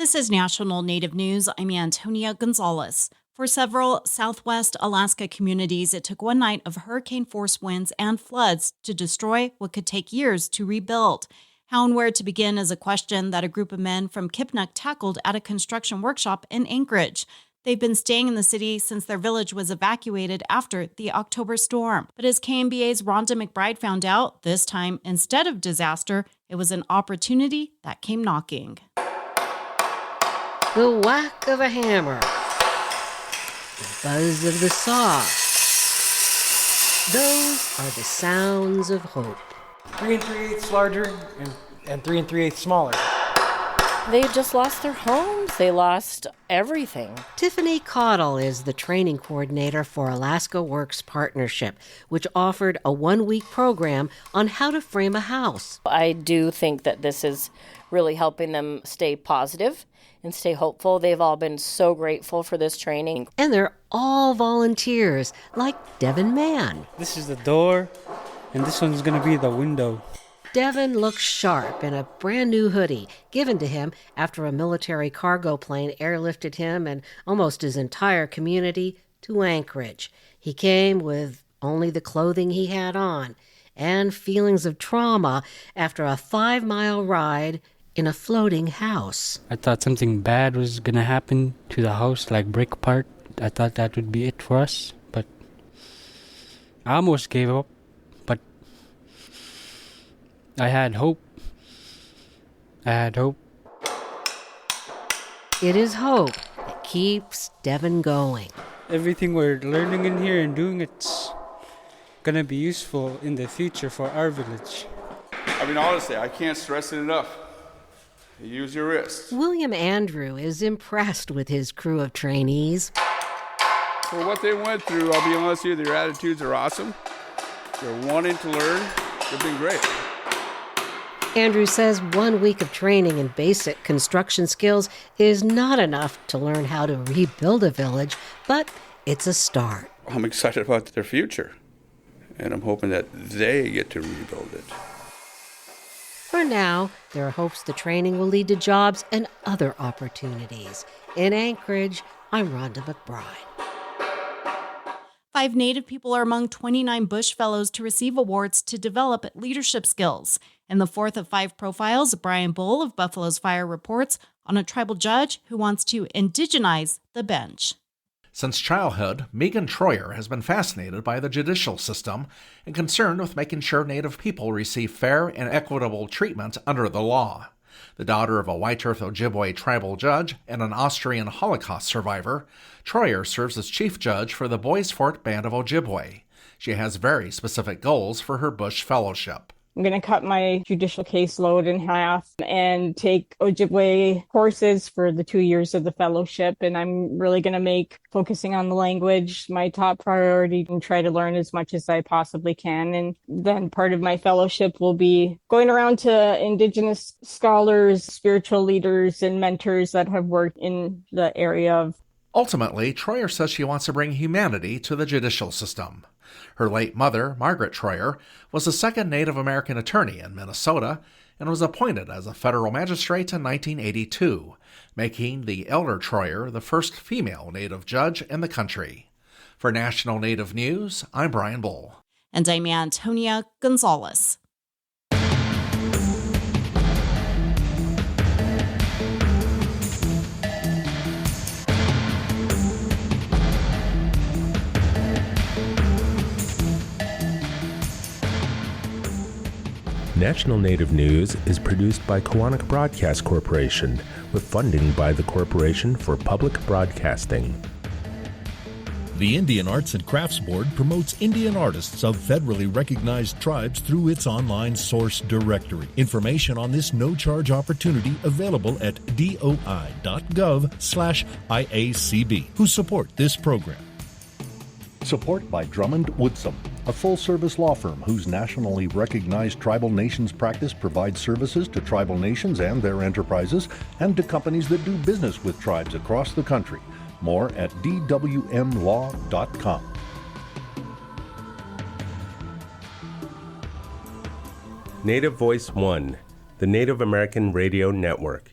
This is National Native News. I'm Antonia Gonzalez. For several Southwest Alaska communities, it took one night of hurricane-force winds and floods to destroy what could take years to rebuild. How and where to begin is a question that a group of men from Kipnuk tackled at a construction workshop in Anchorage. They've been staying in the city since their village was evacuated after the October storm. But as KMBA's Rhonda McBride found out, this time, instead of disaster, it was an opportunity that came knocking. The whack of a hammer, the buzz of the saw. Those are the sounds of hope. 3 3/8 larger and 3 3/8 smaller. They just lost their homes. They lost everything. Tiffany Caudle is the training coordinator for Alaska Works Partnership, which offered a one-week program on how to frame a house. I do think that this is really helping them stay positive and stay hopeful. They've all been so grateful for this training. And they're all volunteers, like Devin Mann. This is the door, and this one's going to be the window. Devin looks sharp in a brand new hoodie given to him after a military cargo plane airlifted him and almost his entire community to Anchorage. He came with only the clothing he had on and feelings of trauma after a 5-mile ride in a floating house. I thought something bad was going to happen to the house, like break apart. I thought that would be it for us, but I almost gave up. But I had hope. It is hope that keeps Devin going. Everything we're learning in here and doing, it's going to be useful in the future for our village. I mean, honestly, I can't stress it enough. Use your wrists. William Andrew is impressed with his crew of trainees. For what they went through, I'll be honest with you, their attitudes are awesome. They're wanting to learn. They've been great. Andrew says 1 week of training in basic construction skills is not enough to learn how to rebuild a village, but it's a start. I'm excited about their future, and I'm hoping that they get to rebuild it. For now, there are hopes the training will lead to jobs and other opportunities. In Anchorage, I'm Rhonda McBride. 5 Native people are among 29 Bush Fellows to receive awards to develop leadership skills. In the fourth of 5 profiles, Brian Bull of Buffalo's Fire reports on a tribal judge who wants to indigenize the bench. Since childhood, Megan Treuer has been fascinated by the judicial system and concerned with making sure Native people receive fair and equitable treatment under the law. The daughter of a White Earth Ojibwe tribal judge and an Austrian Holocaust survivor, Treuer serves as chief judge for the Boys Fort Band of Ojibwe. She has very specific goals for her Bush Fellowship. I'm going to cut my judicial caseload in half and take Ojibwe courses for the 2 years of the fellowship. And I'm really going to make focusing on the language my top priority and try to learn as much as I possibly can. And then part of my fellowship will be going around to Indigenous scholars, spiritual leaders, and mentors that have worked in the area of. Ultimately, Treuer says she wants to bring humanity to the judicial system. Her late mother, Margaret Treuer, was the second Native American attorney in Minnesota and was appointed as a federal magistrate in 1982, making the elder Treuer the first female Native judge in the country. For National Native News, I'm Brian Bull. And I'm Antonia Gonzalez. National Native News is produced by Kawanak Broadcast Corporation with funding by the Corporation for Public Broadcasting. The Indian Arts and Crafts Board promotes Indian artists of federally recognized tribes through its online source directory. Information on this no-charge opportunity available at doi.gov/IACB, who support this program. Support by Drummond Woodsum, a full-service law firm whose nationally recognized tribal nations practice provides services to tribal nations and their enterprises and to companies that do business with tribes across the country. More at dwmlaw.com. Native Voice One, the Native American Radio Network.